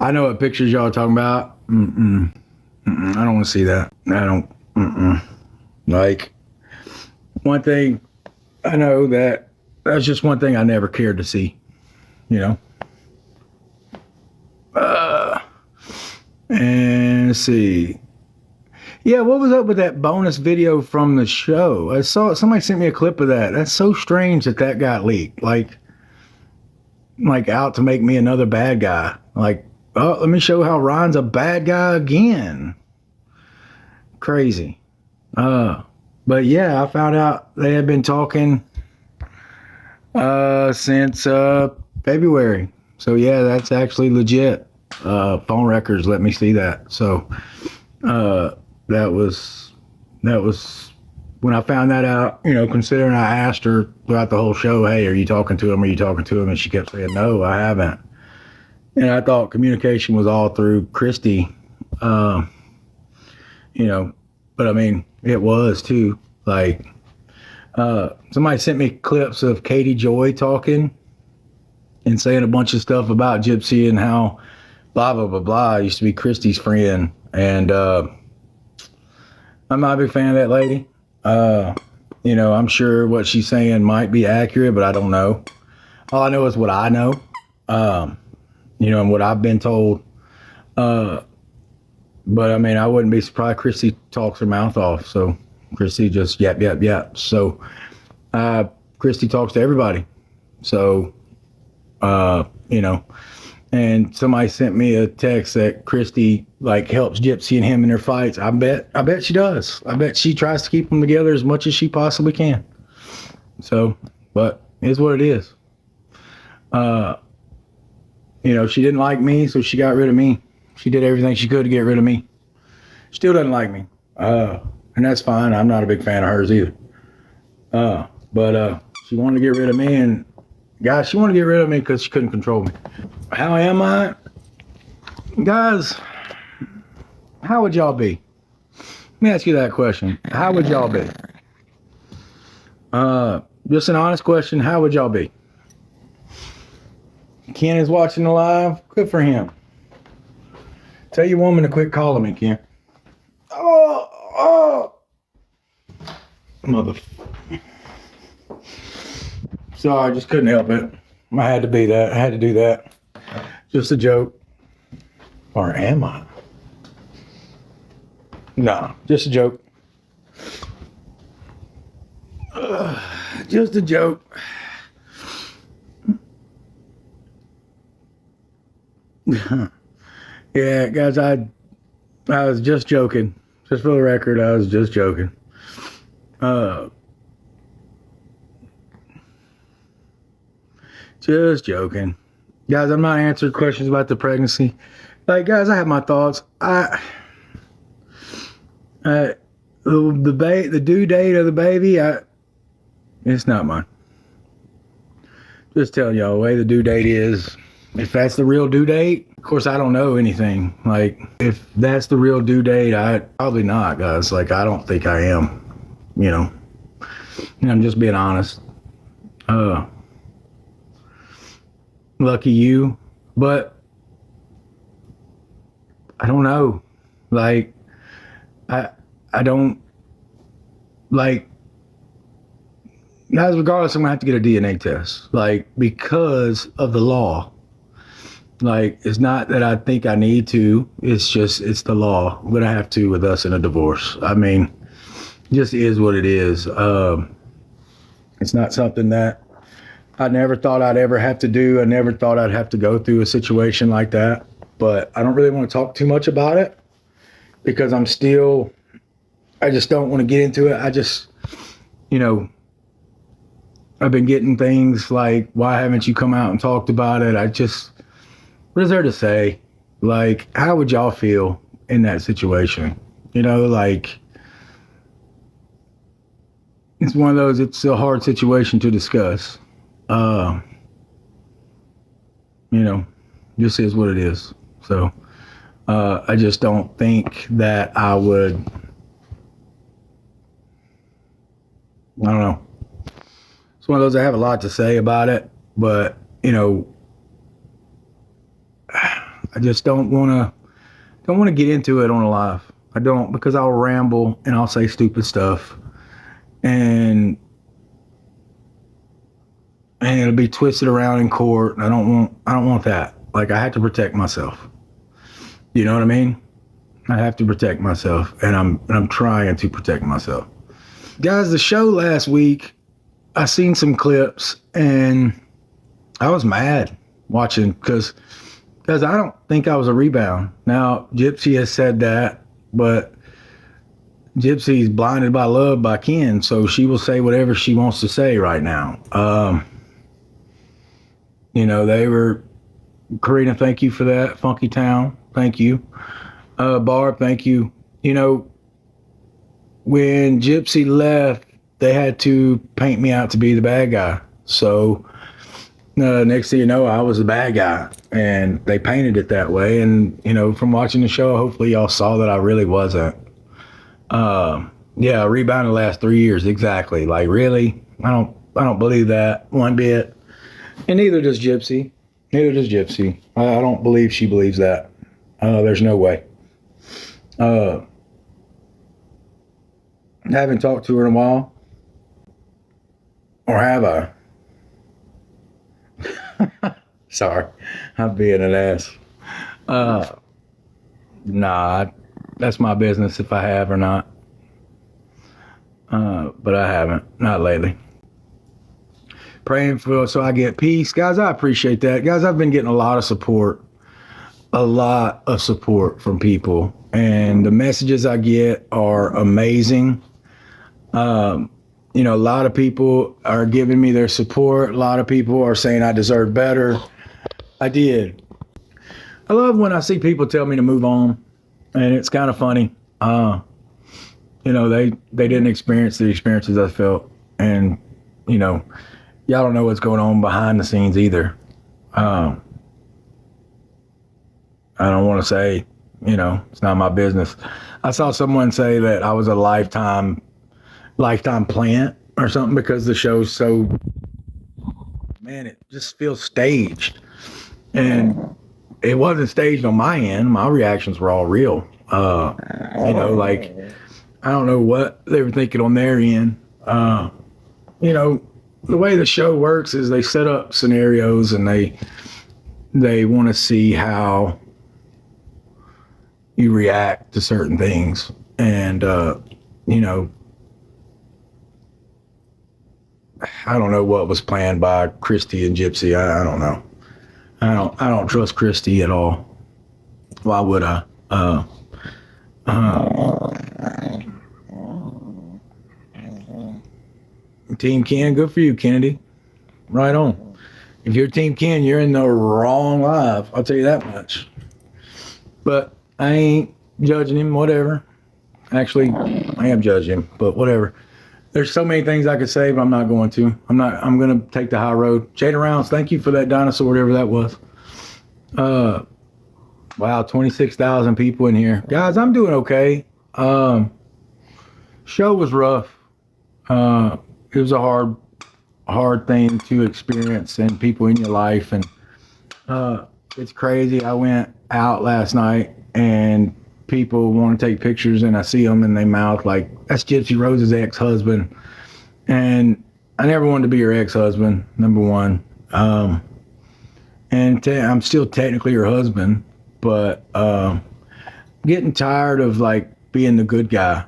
I know what pictures y'all are talking about. I don't want to see that. I don't. Like, one thing I know that's just one thing I never cared to see. You know. And let's see. Yeah, what was up with that bonus video from the show? I saw somebody sent me a clip of that. That's so strange that got leaked. Like out to make me another bad guy. Like, oh, let me show how Ron's a bad guy again. Crazy. But yeah, I found out they had been talking since February. So yeah, that's actually legit. Phone records let me see that. So that was when I found that out, you know, considering I asked her throughout the whole show, hey, are you talking to him? Are you talking to him? And she kept saying, no, I haven't. And I thought communication was all through Christy, you know, but I mean, it was too. Like, somebody sent me clips of Katie Joy talking and saying a bunch of stuff about Gypsy and how blah, blah, blah, blah. I used to be Christy's friend. And I'm not a big fan of that lady. You know, I'm sure what she's saying might be accurate, but I don't know. All I know is what I know, you know, and what I've been told. But I mean, I wouldn't be surprised Christy talks her mouth off. So Christy just yap. So Christy talks to everybody. So, you know, and somebody sent me a text that Christy like helps Gypsy and him in their fights. I bet she does. I bet she tries to keep them together as much as she possibly can. So, but it's what it is. You know, she didn't like me, so she got rid of me. She did everything she could to get rid of me. Still doesn't like me. And that's fine. I'm not a big fan of hers either. But she wanted to get rid of me, and guys, she wanted to get rid of me because she couldn't control me. How am I? Guys, how would y'all be? Let me ask you that question. How would y'all be? Just an honest question. How would y'all be? Ken is watching the live. Good for him. Tell your woman to quit calling me, Ken. Oh. Mother. Sorry, I just couldn't help it. I had to be that. I had to do that. Just a joke. Or am I? No, just a joke. Just a joke. Yeah, guys, I was just joking. Just for the record, I was just joking. Just joking. Guys, I'm not answering questions about the pregnancy. Like, guys, I have my thoughts. The due date of the baby, it's not mine. Just telling y'all the way the due date is. If that's the real due date, of course, I don't know anything. Like, if that's the real due date, probably not, guys. Like, I don't think I am, you know. And I'm just being honest. Lucky you. But I don't know. Like, I don't, like, guys, regardless, I'm gonna have to get a DNA test. Like, because of the law. Like, it's not that I think I need to. It's just, it's the law. I'm gonna have to with us in a divorce. I mean, it just is what it is. It's not something that I never thought I'd ever have to do. I never thought I'd have to go through a situation like that. But I don't really want to talk too much about it because I just don't want to get into it. I just, you know, I've been getting things like, why haven't you come out and talked about it? What is there to say? Like, how would y'all feel in that situation? You know, like, it's one of those, it's a hard situation to discuss. You know, just is what it is. So, I just don't think that I would, I don't know. It's one of those, I have a lot to say about it, but, you know, I just don't want to get into it on a live. I don't, because I'll ramble and I'll say stupid stuff, and it'll be twisted around in court. And I don't want that. Like, I have to protect myself. You know what I mean? I have to protect myself, and I'm trying to protect myself. Guys, the show last week, I seen some clips and I was mad watching because I don't think I was a rebound. Now, Gypsy has said that, but Gypsy's blinded by love by Ken, so she will say whatever she wants to say right now. They were, Karina, thank you for that. Funky Town, thank you. Barb, thank you. When Gypsy left, they had to paint me out to be the bad guy. So next thing you know, I was the bad guy, and they painted it that way. And from watching the show, hopefully y'all saw that I really wasn't. Yeah, rebound the last 3 years, exactly. Like, really, I don't believe that one bit, and neither does Gypsy. I don't believe she believes that. There's no way. I haven't talked to her in a while. Or have I? Sorry, I'm being an ass. Nah, that's my business if I have or not. But I haven't, not lately. Praying so I get peace. Guys, I appreciate that. Guys, I've been getting a lot of support from people, and the messages I get are amazing. A lot of people are giving me their support. A lot of people are saying I deserve better. I did. I love when I see people tell me to move on, and it's kind of funny. They didn't experience the experiences I felt, and y'all don't know what's going on behind the scenes either. I don't want to say, it's not my business. I saw someone say that I was a lifetime plant or something because the show's so, man, it just feels staged. And it wasn't staged on my end. My reactions were all real. Like, I don't know what they were thinking on their end. The way the show works is they set up scenarios and they want to see how you react to certain things. And, I don't know what was planned by Christy and Gypsy. I don't know. I don't trust Christy at all. Why would I? Team Ken, good for you, Kennedy. Right on. If you're Team Ken, you're in the wrong live. I'll tell you that much. But I ain't judging him, whatever. Actually, I am judging him, but whatever. There's so many things I could say, but I'm not going to. I'm going to take the high road. Jada Rounds, thank you for that dinosaur, whatever that was. Wow, 26,000 people in here. Guys, I'm doing okay. Show was rough. It was a hard thing to experience, and people in your life. And it's crazy. I went out last night, and people want to take pictures, and I see them and they mouth like, that's Gypsy Rose's ex-husband. And I never wanted to be her ex-husband, number one. And I'm still technically her husband, but getting tired of like being the good guy.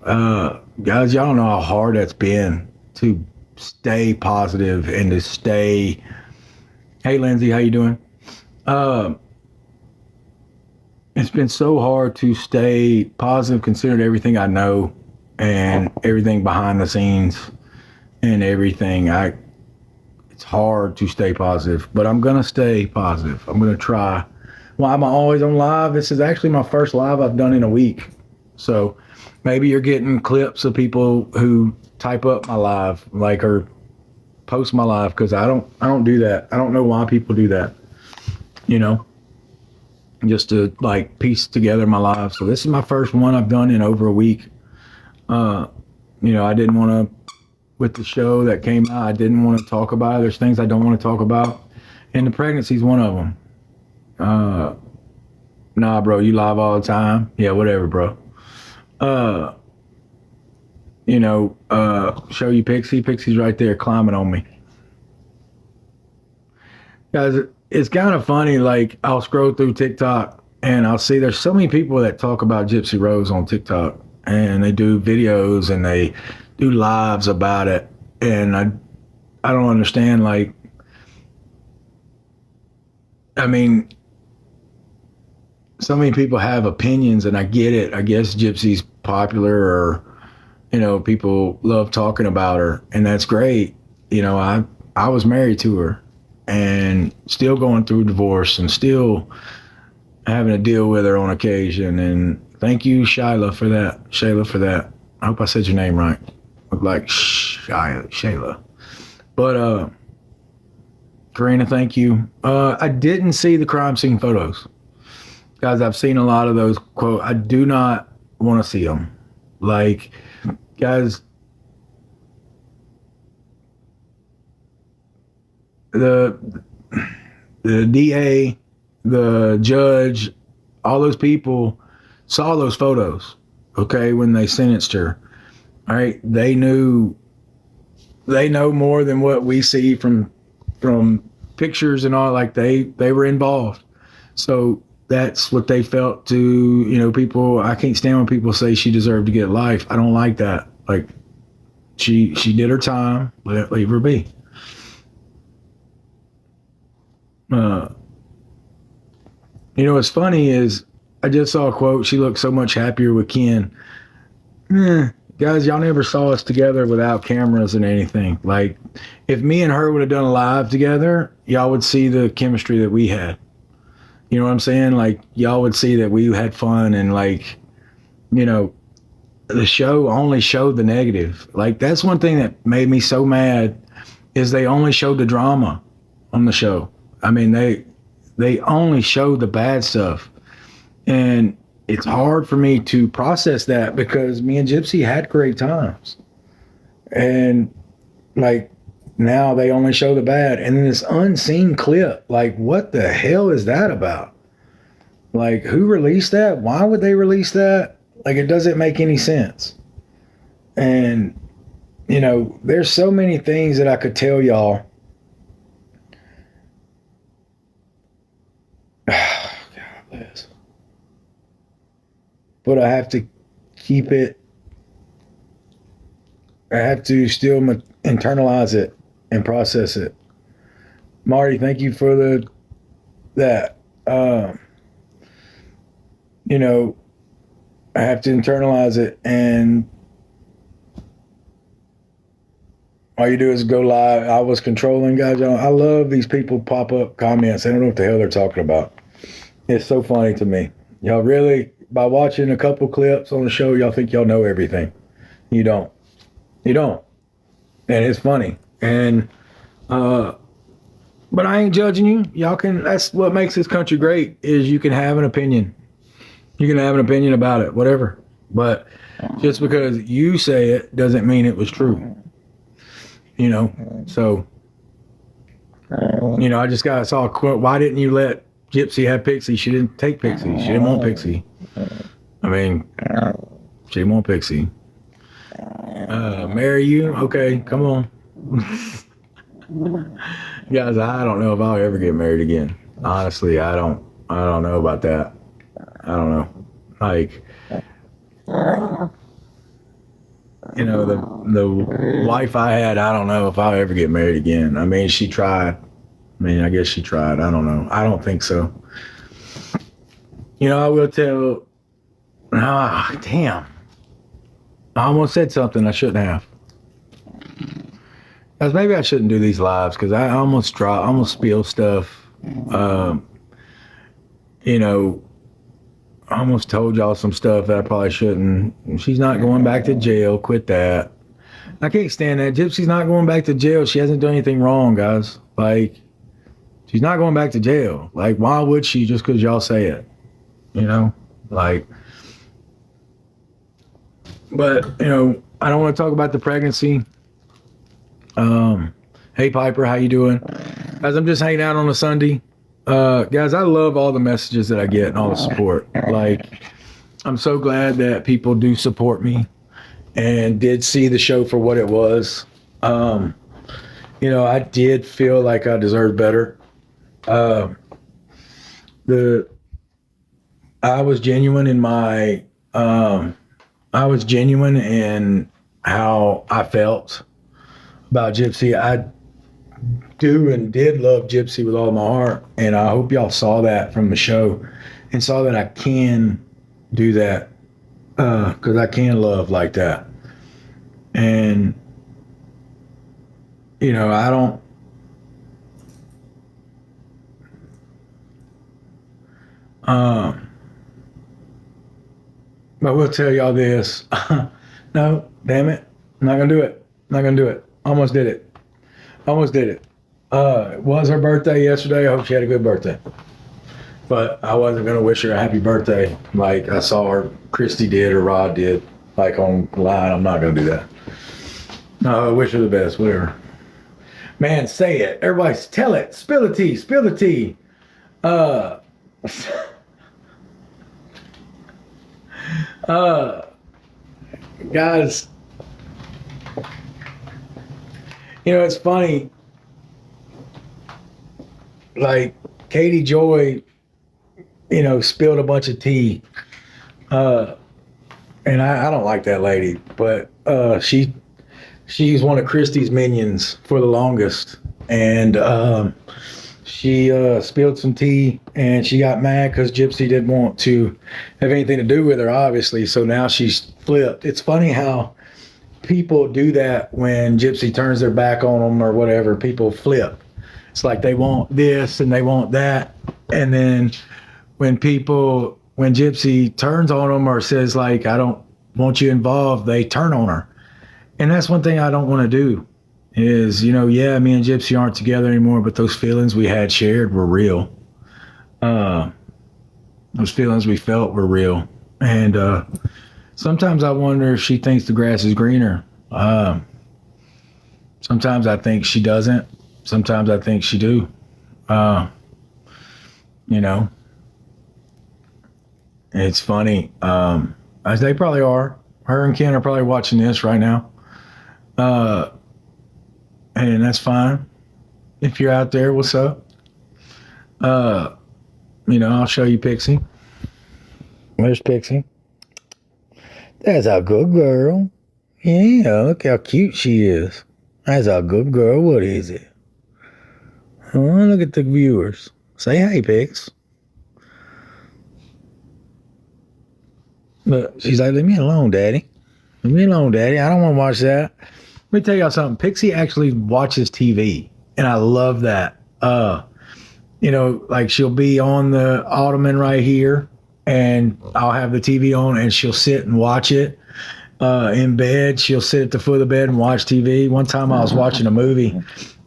Guys, y'all don't know how hard that's been to stay positive and to stay. Hey, Lindsay, how you doing? It's been so hard to stay positive considering everything I know and everything behind the scenes and everything. It's hard to stay positive, but I'm going to stay positive. I'm going to try. Why am I always on live? This is actually my first live I've done in a week. So maybe you're getting clips of people who type up my live, like, or post my live, because I don't do that. I don't know why people do that, just to like piece together my live. So this is my first one I've done in over a week. I didn't want to, with the show that came out, I didn't want to talk about it. There's things I don't want to talk about, and the pregnancy is one of them. Nah, bro, you live all the time. Yeah, whatever, bro. Uh, show you Pixie. Pixie's right there climbing on me. Guys, it's kind of funny. Like, I'll scroll through TikTok and I'll see there's so many people that talk about Gypsy Rose on TikTok, and they do videos and they do lives about it. And I don't understand. Like, I mean, so many people have opinions, and I get it. I guess Gypsy's popular, or people love talking about her, and that's great. I was married to her, and still going through divorce, and still having to deal with her on occasion. And thank you, Shayla, for that. Shayla, for that. I hope I said your name right. Look like Shayla. But Karina, thank you. I didn't see the crime scene photos. Guys, I've seen a lot of those. Quote, I do not want to see them. Like, guys, the DA, the judge, all those people saw those photos, okay, when they sentenced her. All right, they know more than what we see from pictures and all. Like, they were involved. So that's what they felt to, people. I can't stand when people say she deserved to get life. I don't like that. Like, she did her time. Leave her be. What's funny is I just saw a quote. She looked so much happier with Ken. Guys, y'all never saw us together without cameras and anything. Like, if me and her would have done a live together, y'all would see the chemistry that we had. You know what I'm saying? Like, y'all would see that we had fun, and like, the show only showed the negative. Like, that's one thing that made me so mad, is they only showed the drama on the show. I mean, they only showed the bad stuff. And it's hard for me to process that, because me and Gypsy had great times. And like, now they only show the bad. And then this unseen clip, like, what the hell is that about? Like, who released that? Why would they release that? Like, it doesn't make any sense. And, there's so many things that I could tell y'all. God bless. But I have to keep it. I have to still internalize it and process it. Marty, thank you for that. I have to internalize it, and all you do is go live. I was controlling, guys. I love these people pop up comments. I don't know what the hell they're talking about. It's so funny to me. Y'all really, by watching a couple clips on the show, y'all think y'all know everything. You don't. You don't. And it's funny. And but I ain't judging you. Y'all can. That's what makes this country great, is you can have an opinion. You can have an opinion about it, whatever. But just because you say it doesn't mean it was true. So I just saw a quote. Why didn't you let Gypsy have Pixie? She didn't take Pixie. She didn't want Pixie. I mean, she didn't want Pixie. Marry you? Okay, come on. Guys, I don't know if I'll ever get married again. Honestly, I don't know about that. I don't know. Like, the wife I had, I don't know if I'll ever get married again. I mean, she tried. I guess she tried. I don't know. I don't think so. I will tell. Damn. I almost said something I shouldn't have. Guys, maybe I shouldn't do these lives, because I almost spill stuff. I almost told y'all some stuff that I probably shouldn't. She's not going back to jail. Quit that. I can't stand that. Gypsy's not going back to jail. She hasn't done anything wrong, guys. Like, she's not going back to jail. Like, why would she, just because y'all say it? Like, but, I don't want to talk about the pregnancy. Hey, Piper, how you doing? Guys, I'm just hanging out on a Sunday. Guys, I love all the messages that I get and all the support. Like, I'm so glad that people do support me and did see the show for what it was. I did feel like I deserved better. Uh, the I was genuine in my I was genuine in how I felt about Gypsy. I do and did love Gypsy with all my heart, and I hope y'all saw that from the show and saw that I can do that because I can love like that. And I don't. But we'll tell y'all this. No, damn it. I'm not gonna do it. I'm not gonna do it. Almost did it. Almost did it. It was her birthday yesterday. I hope she had a good birthday. But I wasn't gonna wish her a happy birthday like I saw her, Christy did or Rod did, like online. I'm not gonna do that. No, I wish her the best, whatever. Man, say it. Everybody tell it. Spill the tea. Spill the tea. Uh guys, it's funny. Like Katie Joy, spilled a bunch of tea. And I don't like that lady, but she's one of Christy's minions for the longest. And she spilled some tea and she got mad because Gypsy didn't want to have anything to do with her, obviously. So now she's flipped. It's funny how people do that when Gypsy turns their back on them or whatever. People flip. It's like they want this and they want that. And then when Gypsy turns on them or says, like, I don't want you involved, they turn on her. And that's one thing I don't want to do is, yeah, me and Gypsy aren't together anymore, but those feelings we had shared were real. Those feelings we felt were real. And sometimes I wonder if she thinks the grass is greener. Sometimes I think she doesn't. Sometimes I think she do. It's funny. As they probably are. Her and Ken are probably watching this right now. And that's fine. If you're out there, what's up? I'll show you Pixie. Where's Pixie? That's a good girl. Yeah, look how cute she is. That's a good girl. What is it? Oh, look at the viewers. Say hey, Pix. But she's like, leave me alone, Daddy. Leave me alone, Daddy. I don't want to watch that. Let me tell y'all something. Pixie actually watches TV, and I love that. Like she'll be on the ottoman right here, and I'll have the TV on, and she'll sit and watch it. In bed, she'll sit at the foot of the bed and watch TV. One time I was watching a movie,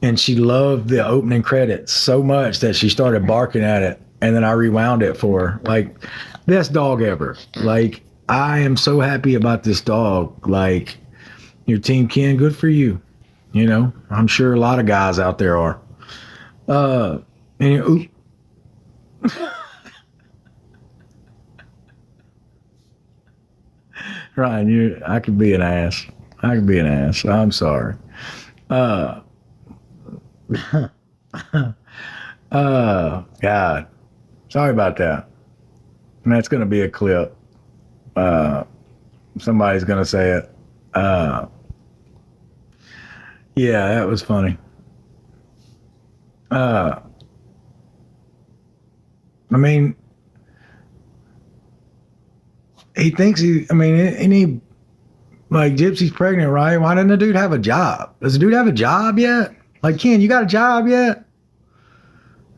and she loved the opening credits so much that she started barking at it, and then I rewound it for her. Like, best dog ever. Like, I am so happy about this dog. Like, your team, Ken, good for you. I'm sure a lot of guys out there are. Ryan, I could be an ass. I could be an ass. I'm sorry. God. Sorry about that. And that's going to be a clip. Somebody's going to say it. Yeah, that was funny. I mean, he thinks like Gypsy's pregnant, right? Why doesn't the dude have a job? Does the dude have a job yet? Like, Ken, you got a job yet?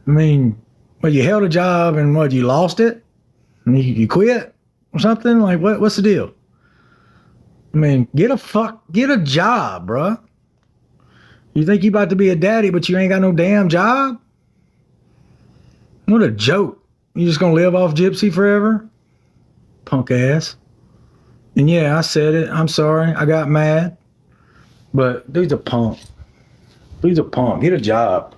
I mean, you held a job and you lost it? And you quit or something? Like, what's the deal? I mean, get a job, bruh. You think you about to be a daddy, but you ain't got no damn job? What a joke. You just gonna live off Gypsy forever? Punk ass. And yeah, I said it. I'm sorry. I got mad. But dude's a punk. Dude's a punk. Get a job.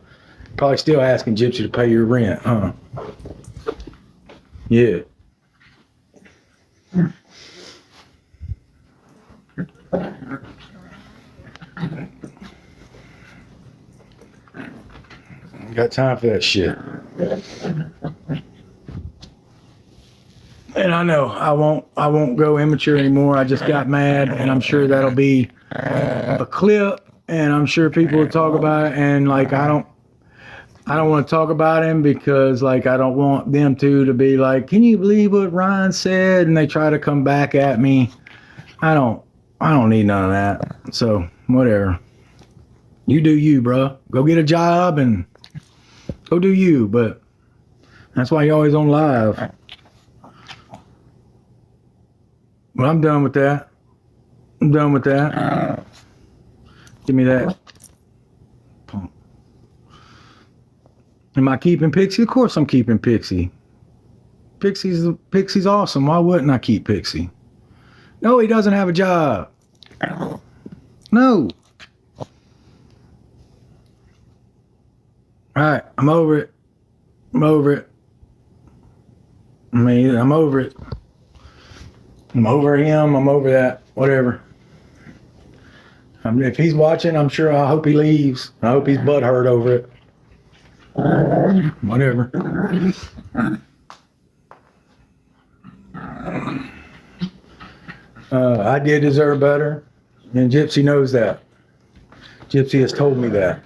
Probably still asking Gypsy to pay your rent, huh? Yeah. Got time for that shit. And I know I won't go immature anymore. I just got mad, and I'm sure that'll be a clip, and I'm sure people will talk about it. And like I don't want to talk about him because like I don't want them to be like, can you believe what Ryan said? And they try to come back at me. I don't need none of that. So whatever. You do you, bro. Go get a job and go do you. But that's why you're always on live. Well, I'm done with that. I'm done with that. Give me that. Am I keeping Pixie? Of course I'm keeping Pixie. Pixie's awesome. Why wouldn't I keep Pixie? No, he doesn't have a job. No. All right, I'm over it. I'm over it. I mean, I'm over it. I'm over him. I'm over that. Whatever. If he's watching, I'm sure. I hope he leaves. I hope he's butthurt over it. Whatever. I did deserve better, and Gypsy knows that. Gypsy has told me that.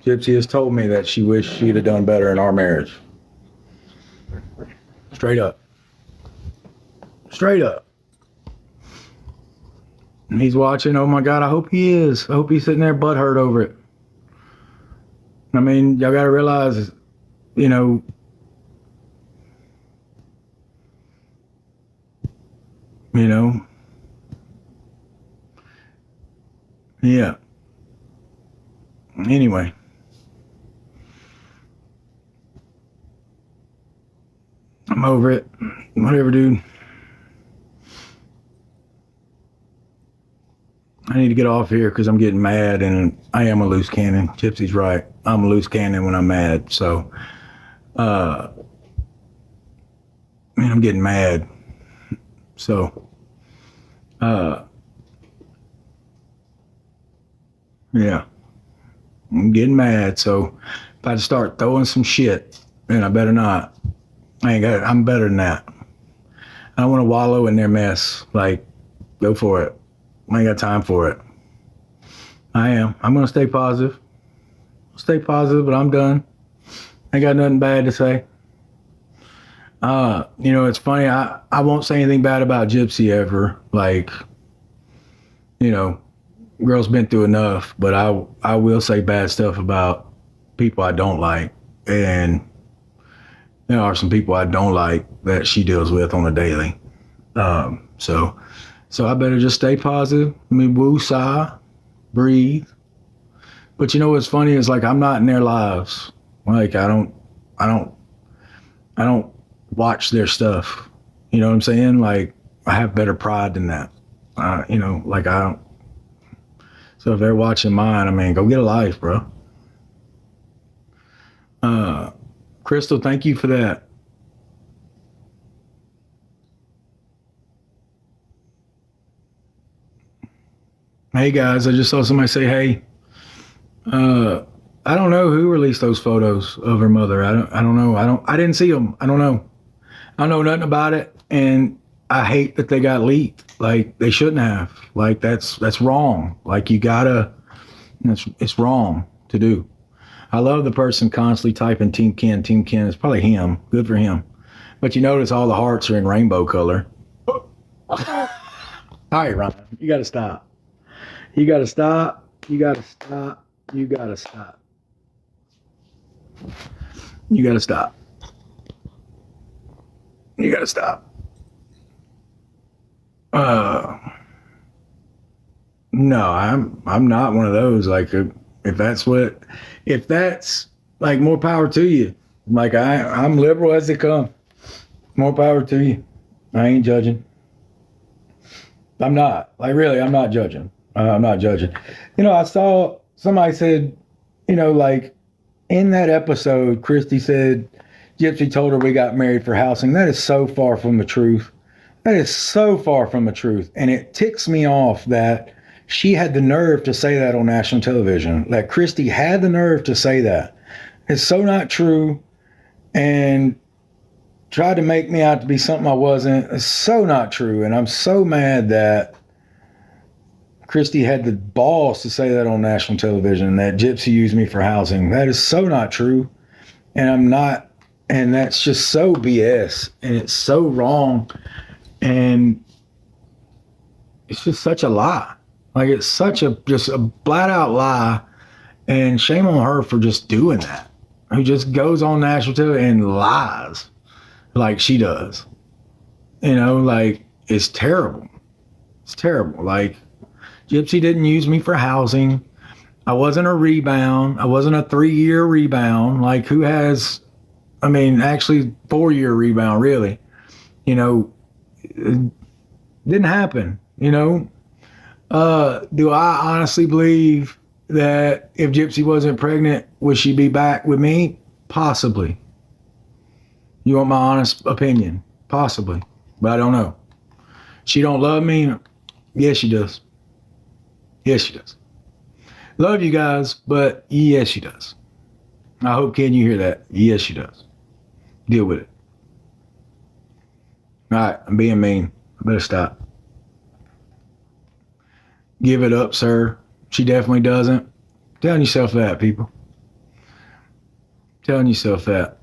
Gypsy has told me that she wished she'd have done better in our marriage. Straight up. Straight up. And he's watching. Oh my God, I hope he is. I hope he's sitting there butthurt over it. I mean, y'all gotta realize, you know, yeah. Anyway. I'm over it. Whatever, dude. I need to get off here because I'm getting mad, and I am a loose cannon. Gypsy's right. I'm a loose cannon when I'm mad. So, I'm getting mad. So, yeah. I'm getting mad. So, if I start throwing some shit, then I better not. I'm better than that. I don't want to wallow in their mess. Like, go for it. I ain't got time for it. I am. I'm going to stay positive. Stay positive, but I'm done. I ain't got nothing bad to say. It's funny. I won't say anything bad about Gypsy ever. Like, girl's been through enough, but I will say bad stuff about people I don't like. And there are some people I don't like that she deals with on a daily. So I better just stay positive. I mean, woo-saw, breathe. But you know what's funny is like I'm not in their lives. Like I don't watch their stuff. You know what I'm saying? Like I have better pride than that. Like I don't. So if they're watching mine, I mean, go get a life, bro. Crystal, thank you for that. Hey guys, I just saw somebody say, hey, I don't know who released those photos of her mother. I don't know. I didn't see them. I don't know. I know nothing about it. And I hate that they got leaked. Like they shouldn't have. Like that's wrong. Like it's wrong to do. I love the person constantly typing Team Ken, Team Ken. It's probably him. Good for him. But you notice all the hearts are in rainbow color. All right, Ron, you got to stop. You got to stop. You got to stop. You got to stop. You got to stop. You got to stop. No, I'm not one of those. Like if that's like more power to you. Like I'm liberal as they come. More power to you. I ain't judging. I'm not. Like really, I'm not judging. I'm not judging. I saw somebody said, like in that episode, Christy said Gypsy told her we got married for housing. That is so far from the truth. That is so far from the truth. And it ticks me off that she had the nerve to say that on national television, that Christy had the nerve to say that. It's so not true. And tried to make me out to be something I wasn't. It's so not true. And I'm so mad that Christy had the balls to say that on national television, that Gypsy used me for housing. That is so not true. And I'm not, and that's just so BS. And it's so wrong. And it's just such a lie. Like, it's such just a flat out lie. And shame on her for just doing that. Who just goes on national television and lies like she does. Like, it's terrible. It's terrible. Like, Gypsy didn't use me for housing. I wasn't a rebound. I wasn't a 3-year rebound. Like, who has, actually 4-year rebound, really. It didn't happen, Do I honestly believe that if Gypsy wasn't pregnant, would she be back with me? Possibly. You want my honest opinion? Possibly. But I don't know. She don't love me? Yes, she does. Yes, she does. Love you guys, but yes, she does. I hope, Ken, you hear that. Yes, she does. Deal with it. All right, I'm being mean. I better stop. Give it up, sir. She definitely doesn't. Telling yourself that, people. Telling yourself that.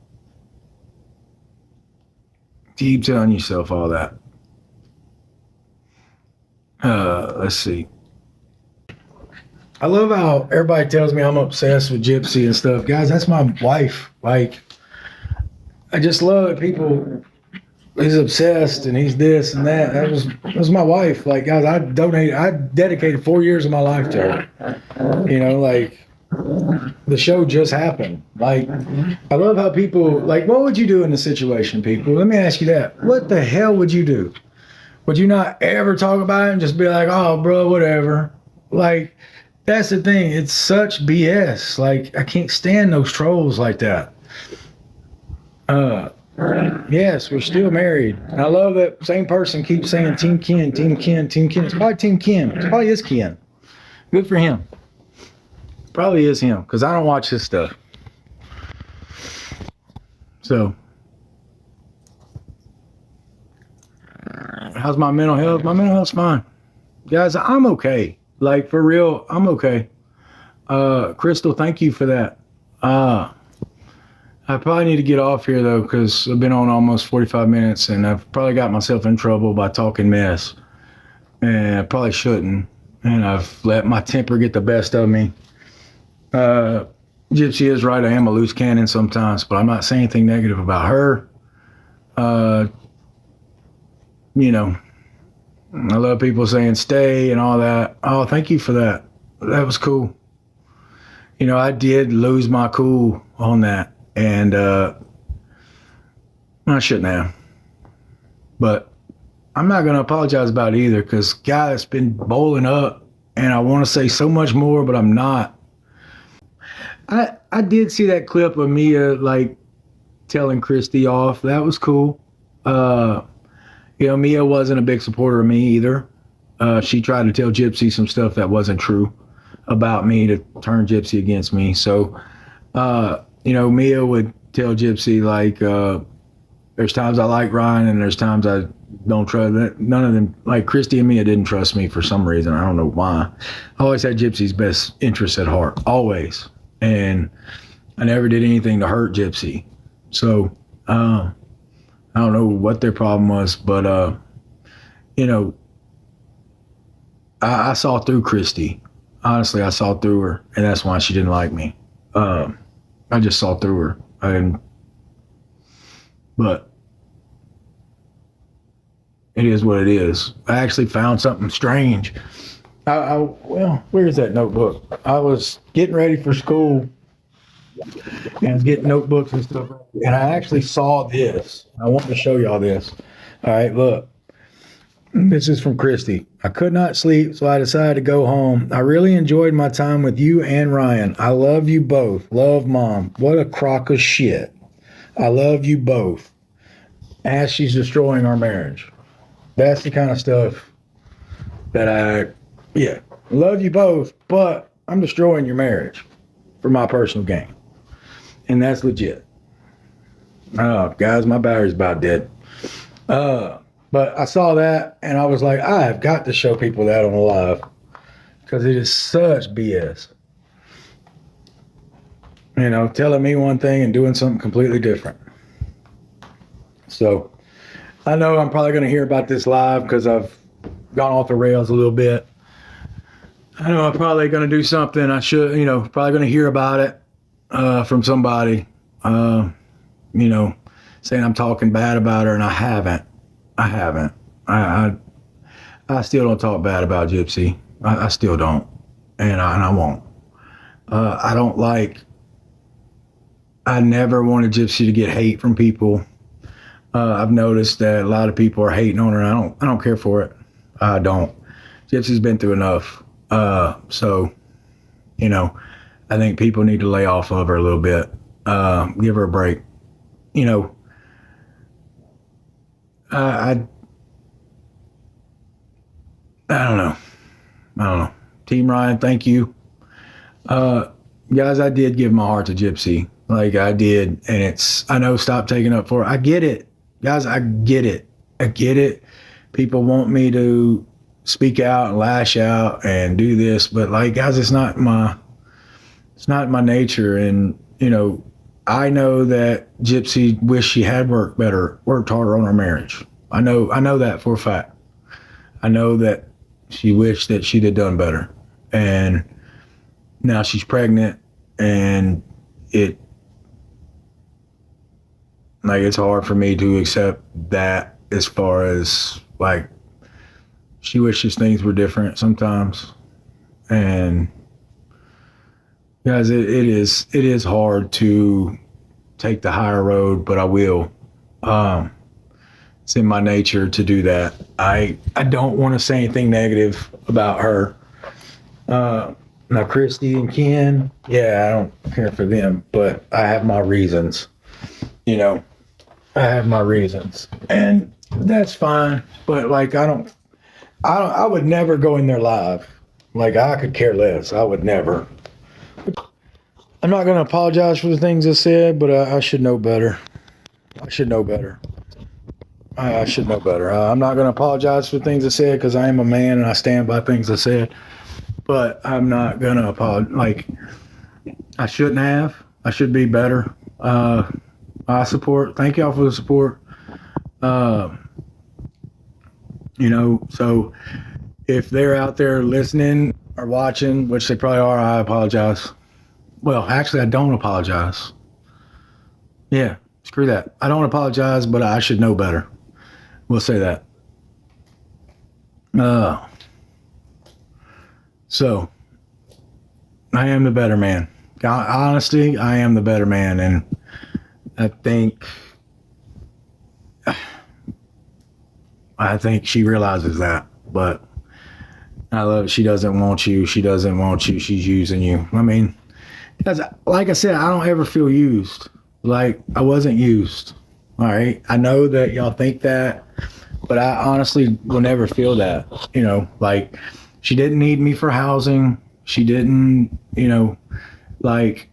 Keep telling yourself all that. Let's see. I love how everybody tells me I'm obsessed with Gypsy and stuff. Guys, that's my wife. Like, I just love that people, he's obsessed and he's this and that. That was my wife. Like, guys, I dedicated 4 years of my life to her. Like, the show just happened. Like, I love how people, like, what would you do in the situation, people? Let me ask you that. What the hell would you do? Would you not ever talk about it and just be like, oh, bro, whatever? Like, that's the thing. It's such BS. Like, I can't stand those trolls like that. Yes, we're still married. And I love that same person keeps saying Team Ken, Team Ken, Team Ken. It's probably Team Ken. It probably is Ken. Good for him. Probably is him, because I don't watch his stuff. So, how's my mental health? My mental health's fine. Guys, I'm okay. Like, for real, I'm okay. Crystal, thank you for that. I probably need to get off here, though, because I've been on almost 45 minutes, and I've probably got myself in trouble by talking mess. And I probably shouldn't. And I've let my temper get the best of me. Gypsy is right. I am a loose cannon sometimes, but I'm not saying anything negative about her. I love people saying stay and all that. Oh, thank you for that. That was cool. I did lose my cool on that. And I shouldn't have. But I'm not going to apologize about it either, because, God, it's been bowling up. And I want to say so much more, but I'm not. I did see that clip of Mia, like, telling Christy off. That was cool. Mia wasn't a big supporter of me either. She tried to tell Gypsy some stuff that wasn't true about me to turn Gypsy against me. So, Mia would tell Gypsy, like, there's times I like Ryan and there's times I don't trust. None of them, like Christy and Mia, didn't trust me for some reason. I don't know why. I always had Gypsy's best interests at heart, always. And I never did anything to hurt Gypsy. So, I don't know what their problem was, but, I saw through Christy. Honestly, I saw through her, and that's why she didn't like me. I just saw through her. But it is what it is. I actually found something strange. Well, where's that notebook? I was getting ready for school and I was getting notebooks and stuff. And I actually saw this. I want to show y'all this. All right, look. This is from Christy. I could not sleep, so I decided to go home. I really enjoyed my time with you and Ryan. I love you both. Love, Mom. What a crock of shit. I love you both. As she's destroying our marriage. That's the kind of stuff that yeah, love you both, but I'm destroying your marriage for my personal gain. And that's legit. Oh, guys, my battery's about dead. But I saw that and I was like, I have got to show people that on live because it is such BS. You know, telling me one thing and doing something completely different. So I know I'm probably going to hear about this live because I've gone off the rails a little bit. I know I'm probably going to do something. I should, probably going to hear about it from somebody, saying I'm talking bad about her, and I haven't. I still don't talk bad about Gypsy. I still don't, and I won't. I don't like. I never wanted Gypsy to get hate from people. I've noticed that a lot of people are hating on her. I don't care for it. I don't. Gypsy's been through enough. So, I think people need to lay off of her a little bit. Give her a break. I don't know. Team Ryan, thank you. Guys, I did give my heart to Gypsy. Like I did. And I know stop taking up for it. I get it. Guys, I get it. People want me to speak out and lash out and do this, but like, guys, it's not my nature. And, I know that Gypsy wished she had worked harder on her marriage. I know that for a fact. I know that she wished that she'd have done better. And now she's pregnant and it's hard for me to accept that as far as like she wishes things were different sometimes. And guys, it is hard to take the higher road, but I will. It's in my nature to do that. I don't want to say anything negative about her. Now Christy and Ken, yeah, I don't care for them, but I have my reasons. I have my reasons, and that's fine. But like, I would never go in there live. Like I could care less. I would never. I'm not going to apologize for the things I said, but I should know better. I should know better. I'm not going to apologize for things I said because I am a man and I stand by things I said. But I'm not going to apologize. Like, I shouldn't have. I should be better. Thank y'all for the support. So if they're out there listening or watching, which they probably are, I apologize. Well, actually, I don't apologize. Yeah, screw that. I don't apologize, but I should know better. We'll say that. So, I am the better man. Honestly, I am the better man, and I think she realizes that, but I love it. She doesn't want you. She's using you. I mean, because like I said, I don't ever feel used. Like I wasn't used. All right. I know that y'all think that, but I honestly will never feel that. Like she didn't need me for housing. She didn't, like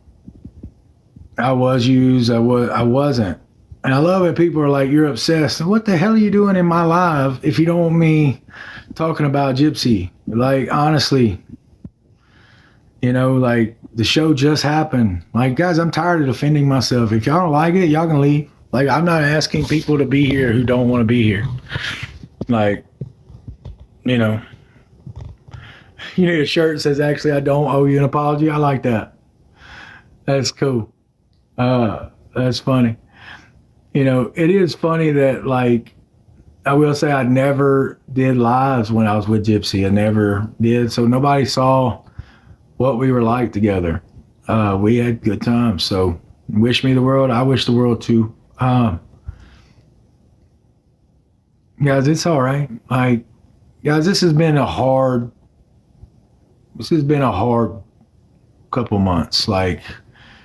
I was used. I wasn't. And I love it. People are like, you're obsessed. What the hell are you doing in my live if you don't want me talking about Gypsy? Like, honestly, like the show just happened. Like, guys, I'm tired of defending myself. If y'all don't like it, y'all can leave. Like, I'm not asking people to be here who don't want to be here. Like, you need a shirt that says, actually, I don't owe you an apology. I like that. That's cool. That's funny. It is funny that, like, I will say I never did lives when I was with Gypsy. I never did. So nobody saw what we were like together. We had good times. So wish me the world. I wish the world too. Guys, it's all right. Like, guys, this has been a hard couple months. Like,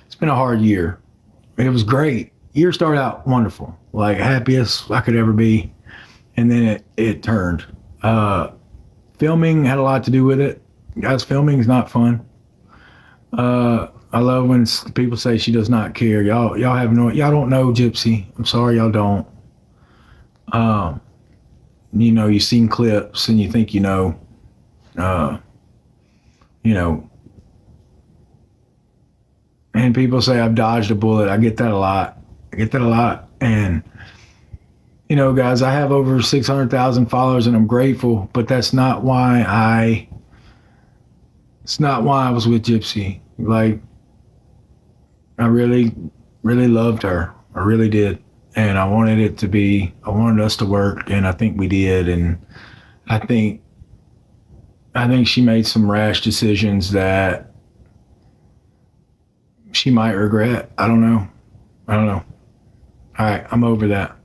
it's been a hard year. It was great. Year started out wonderful, like happiest I could ever be, and then it turned. Uh, Filming had a lot to do with it. Guys, filming is not fun. I love when people say she does not care. Y'all don't know Gypsy. I'm sorry, y'all don't. Um, you've seen clips and you think you know. Uh, you know, and people say I've dodged a bullet. I get that a lot. And guys, I have over 600,000 followers, and I'm grateful. But that's not why I. It's not why I was with Gypsy. Like, I really, really loved her. I really did. And I wanted us to work, and I think we did. And I think, I think she made some rash decisions that she might regret. I don't know. I don't know. All right, I'm over that.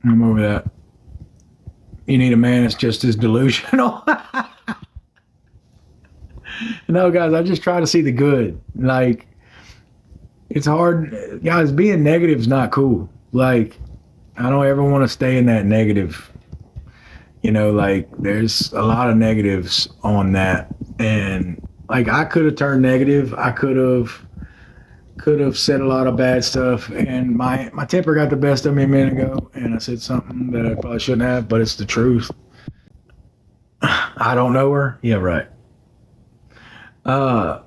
I'm over that. You need a man that's just as delusional. No, guys, I just try to see the good. Like, it's hard. Guys, being negative is not cool. Like, I don't ever want to stay in that negative. Like, there's a lot of negatives on that. And, like, I could have turned negative. I could have said a lot of bad stuff. And my temper got the best of me a minute ago. And I said something that I probably shouldn't have, but it's the truth. I don't know her. Yeah, right. Uh,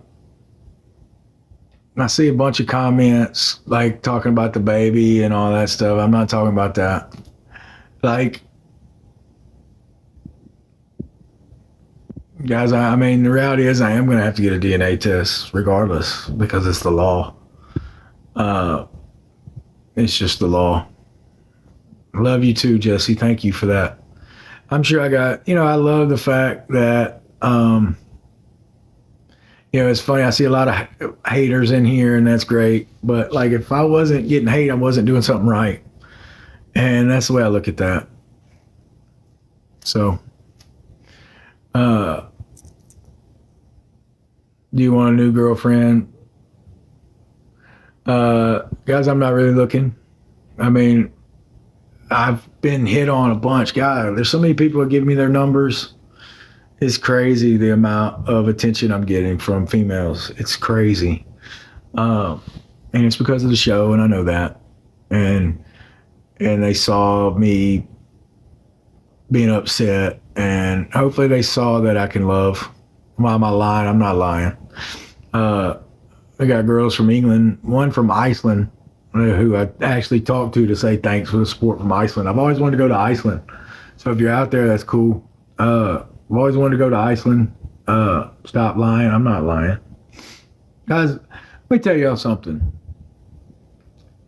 I see a bunch of comments like talking about the baby and all that stuff. I'm not talking about that. Like, guys, I mean, the reality is I am going to have to get a DNA test regardless because it's the law. Uh, it's just the law. Love you too, Jesse. Thank you for that. I'm sure I love the fact that, it's funny. I see a lot of haters in here, and that's great. But like, if I wasn't getting hate, I wasn't doing something right, and that's the way I look at that. So, uh, do you want a new girlfriend? Guys, I'm not really looking. I mean, I've been hit on a bunch. God, there's so many people that give me their numbers. It's crazy the amount of attention I'm getting from females. It's crazy. Um, and it's because of the show, and I know that. And they saw me being upset, and hopefully they saw that I can love. Why am I lying? I'm not lying. Uh, I got girls from England, one from Iceland, who I actually talked to say thanks for the support from Iceland. I've always wanted to go to Iceland. So if you're out there, that's cool. I've always wanted to go to Iceland. Stop lying. I'm not lying. Guys, let me tell y'all something.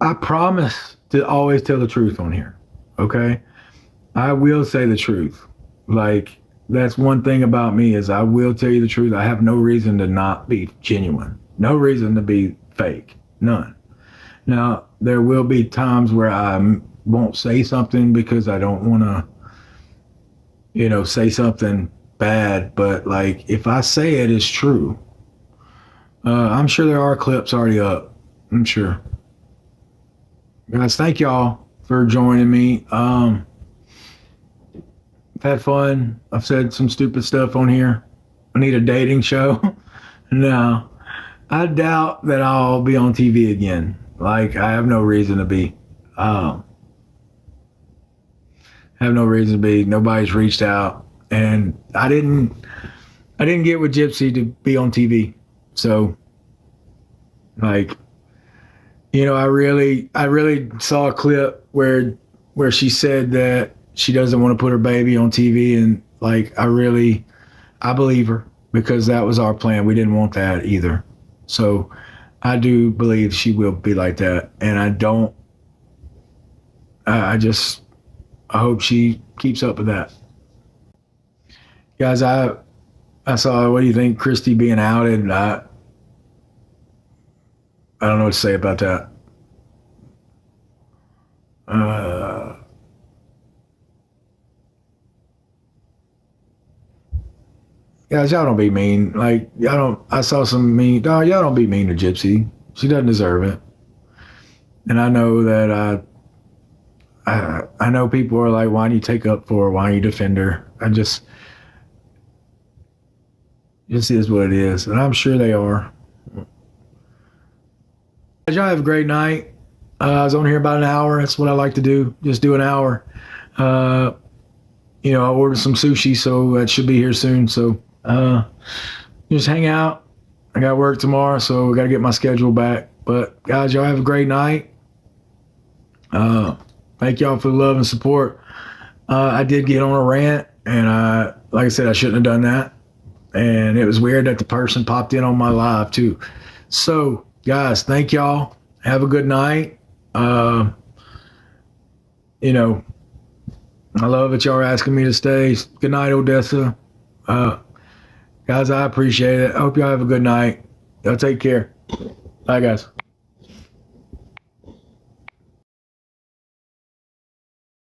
I promise to always tell the truth on here. Okay? I will say the truth. Like, that's one thing about me is I will tell you the truth. I have no reason to not be genuine. No reason to be fake. None. Now, there will be times where I won't say something because I don't want to, say something bad. But, like, if I say it, it's true. I'm sure there are clips already up. I'm sure. Guys, thank y'all for joining me. I've had fun. I've said some stupid stuff on here. I need a dating show. No. I doubt that I'll be on TV again. Like, I have no reason to be. Have no reason to be. Nobody's reached out, and I didn't get with Gypsy to be on TV. So, like, I really saw a clip where she said that she doesn't want to put her baby on TV, and like, I believe her because that was our plan. We didn't want that either. So I do believe she will be like that. And I hope she keeps up with that. Guys, I saw, what do you think, Christy being outed? I don't know what to say about that. Uh, Guys, y'all don't be mean. Like, y'all don't, I saw some mean, no, y'all don't be mean to Gypsy. She doesn't deserve it. And I know that I know people are like, why don't you take up for her? Why don't you defend her? Just is what it is. And I'm sure they are. Y'all have a great night. I was on here about an hour. That's what I like to do. Just do an hour. Uh, I ordered some sushi, so that should be here soon. So just hang out. I got work tomorrow, so I got to get my schedule back. But guys, y'all have a great night. Thank y'all for the love and support. I did get on a rant, and like I said, I shouldn't have done that. And it was weird that the person popped in on my live too. So, guys, thank y'all. Have a good night. I love that y'all are asking me to stay. Good night, Odessa. Guys, I appreciate it. I hope y'all have a good night. Y'all take care. Bye, guys.